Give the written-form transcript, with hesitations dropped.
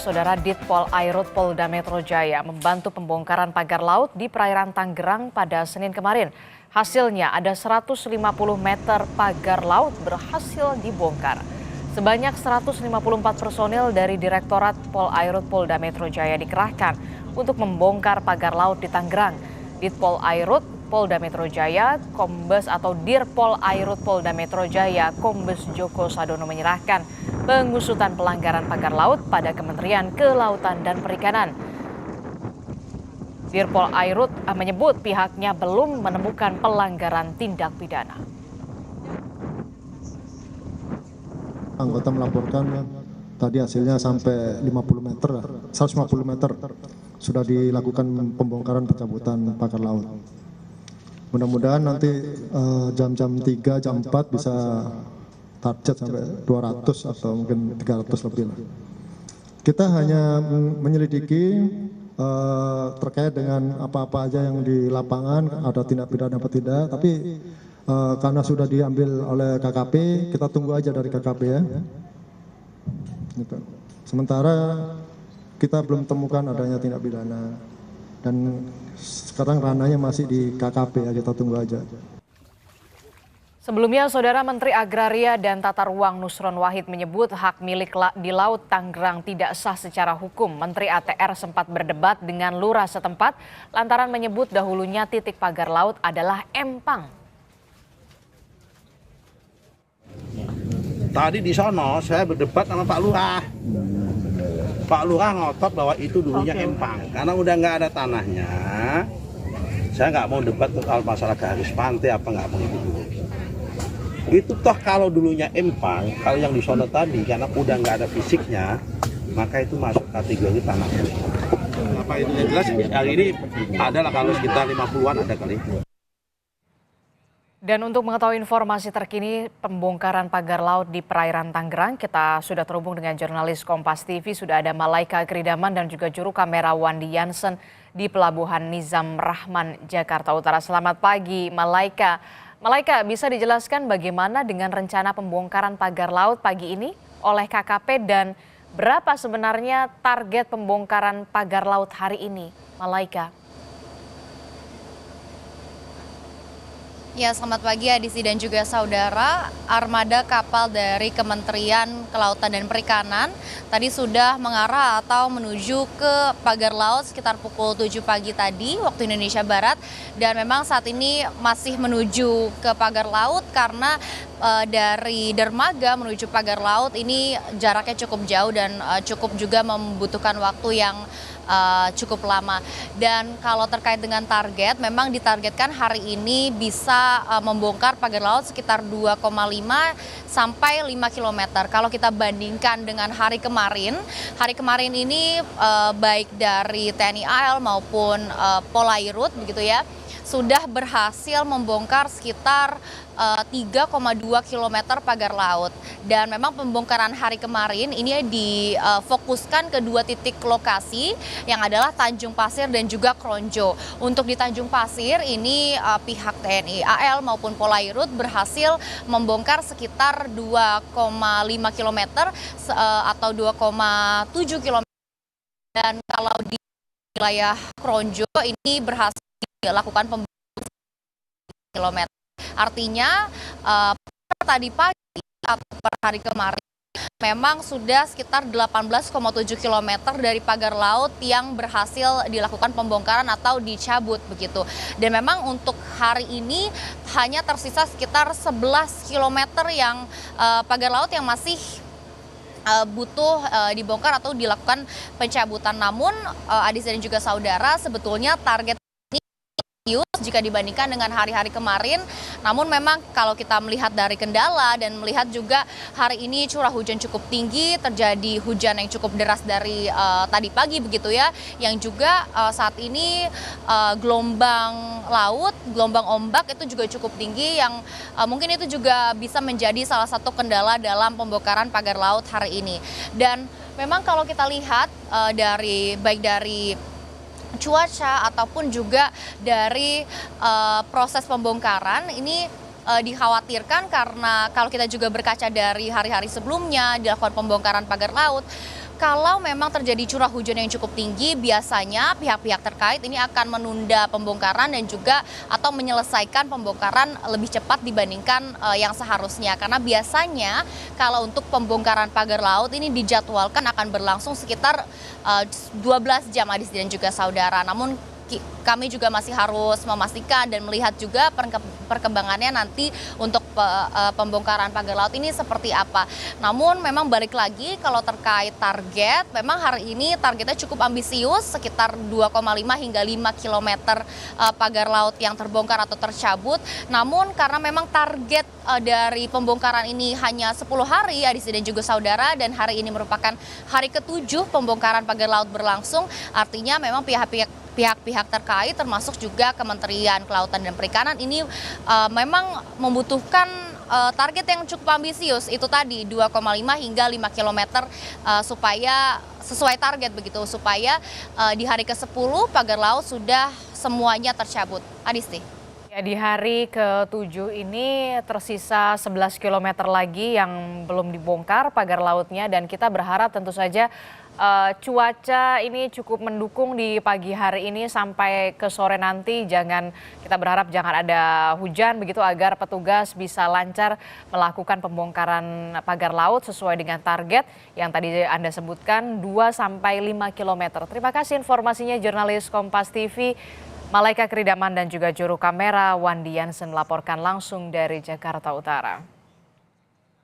Saudara Ditpol Airut Polda Metro Jaya membantu pembongkaran pagar laut di perairan Tangerang pada Senin kemarin. Hasilnya ada 150 meter pagar laut berhasil dibongkar. Sebanyak 154 personil dari Direktorat Pol Airut Polda Metro Jaya dikerahkan untuk membongkar pagar laut di Tangerang. Ditpol Airut Polda Metro Jaya, Kombes atau Dirpol Airut Polda Metro Jaya, Kombes Joko Sadono menyerahkan pengusutan pelanggaran pagar laut pada Kementerian Kelautan dan Perikanan. Dirpol Airut menyebut pihaknya belum menemukan pelanggaran tindak pidana. Anggota melaporkan tadi hasilnya sampai 50 meter, 150 meter sudah dilakukan pembongkaran pencabutan pagar laut. Mudah-mudahan nanti jam-jam 3, jam 4 bisa target sampai 200 atau mungkin 300 lebih lah. Kita hanya menyelidiki terkait dengan apa-apa aja yang di lapangan, ada tindak pidana apa tidak, tapi karena sudah diambil oleh KKP, kita tunggu aja dari KKP ya. Gitu. Sementara kita belum temukan adanya tindak pidana dan sekarang ranahnya masih di KKP ya, kita tunggu aja. Sebelumnya, Saudara Menteri Agraria dan Tata Ruang Nusron Wahid menyebut hak milik di Laut Tangerang tidak sah secara hukum. Menteri ATR sempat berdebat dengan lurah setempat lantaran menyebut dahulunya titik pagar laut adalah empang. Tadi di sono saya berdebat sama Pak Lurah. Pak Lurah ngotot bahwa itu dulunya empang. Karena udah nggak ada tanahnya, saya nggak mau debat soal masalah garis pantai apa nggak mau itu dulu. Itu toh kalau dulunya empang, kalau yang di sono tadi karena udah nggak ada fisiknya, maka itu masuk kategori tanah kosong. Apa itu yang jelas hari ini adalah kalau sekitar 50-an ada kali. Dan untuk mengetahui informasi terkini pembongkaran pagar laut di perairan Tangerang, kita sudah terhubung dengan jurnalis Kompas TV, sudah ada Malaika Kridaman dan juga juru kamera Wandi Jansen di Pelabuhan Nizam Rahman, Jakarta Utara. Selamat pagi Malaika. Malaika, bisa dijelaskan bagaimana dengan rencana pembongkaran pagar laut pagi ini oleh KKP dan berapa sebenarnya target pembongkaran pagar laut hari ini, Malaika? Ya, selamat pagi Adisi dan juga saudara. Armada kapal dari Kementerian Kelautan dan Perikanan tadi sudah mengarah atau menuju ke pagar laut sekitar pukul 7 pagi tadi waktu Indonesia Barat. Dan memang saat ini masih menuju ke pagar laut karena dari dermaga menuju pagar laut ini jaraknya cukup jauh dan cukup juga membutuhkan waktu yang cukup lama. Dan kalau terkait dengan target, memang ditargetkan hari ini bisa membongkar pagar laut sekitar 2,5 sampai 5 km. Kalau kita bandingkan dengan hari kemarin ini baik dari TNI AL maupun Polairut begitu ya, sudah berhasil membongkar sekitar 3,2 km pagar laut. Dan memang pembongkaran hari kemarin ini difokuskan ke dua titik lokasi yang adalah Tanjung Pasir dan juga Kronjo. Untuk di Tanjung Pasir ini pihak TNI AL maupun Polairut berhasil membongkar sekitar 2,5 km atau 2,7 km. Dan kalau di wilayah Kronjo ini berhasil dilakukan pembongkaran kilometer. Artinya tadi pagi atau per hari kemarin memang sudah sekitar 18,7 km dari pagar laut yang berhasil dilakukan pembongkaran atau dicabut begitu. Dan memang untuk hari ini hanya tersisa sekitar 11 km yang pagar laut yang masih butuh dibongkar atau dilakukan pencabutan. Namun Adis dan juga saudara, sebetulnya target jika dibandingkan dengan hari-hari kemarin. Namun memang kalau kita melihat dari kendala dan melihat juga hari ini curah hujan cukup tinggi, terjadi hujan yang cukup deras dari tadi pagi begitu ya, yang juga saat ini gelombang laut, gelombang ombak itu juga cukup tinggi yang mungkin itu juga bisa menjadi salah satu kendala dalam pembongkaran pagar laut hari ini. Dan memang kalau kita lihat baik dari cuaca ataupun juga dari proses pembongkaran ini dikhawatirkan karena kalau kita juga berkaca dari hari-hari sebelumnya dilakukan pembongkaran pagar laut, kalau memang terjadi curah hujan yang cukup tinggi, biasanya pihak-pihak terkait ini akan menunda pembongkaran dan juga atau menyelesaikan pembongkaran lebih cepat dibandingkan yang seharusnya. Karena biasanya kalau untuk pembongkaran pagar laut ini dijadwalkan akan berlangsung sekitar 12 jam, Adis dan juga saudara. Namun kami juga masih harus memastikan dan melihat juga perkembangannya nanti untuk pembongkaran pagar laut ini seperti apa. Namun memang balik lagi kalau terkait target, memang hari ini targetnya cukup ambisius, sekitar 2,5 hingga 5 km pagar laut yang terbongkar atau tercabut. Namun karena memang target dari pembongkaran ini hanya 10 hari, Adis dan juga saudara, dan hari ini merupakan hari ke-7 pembongkaran pagar laut berlangsung, artinya memang pihak-pihak terkait termasuk juga Kementerian Kelautan dan Perikanan ini memang membutuhkan target yang cukup ambisius, itu tadi 2,5 hingga 5 km supaya sesuai target begitu, supaya di hari ke-10 pagar laut sudah semuanya tercabut. Adisti. Ya, di hari ke-7 ini tersisa 11 km lagi yang belum dibongkar pagar lautnya, dan kita berharap tentu saja cuaca ini cukup mendukung di pagi hari ini sampai ke sore nanti. Kita berharap jangan ada hujan begitu, agar petugas bisa lancar melakukan pembongkaran pagar laut sesuai dengan target yang tadi Anda sebutkan 2 sampai 5 km. Terima kasih informasinya jurnalis Kompas TV Malaika Kridaman dan juga juru kamera Wandi Jansen melaporkan langsung dari Jakarta Utara.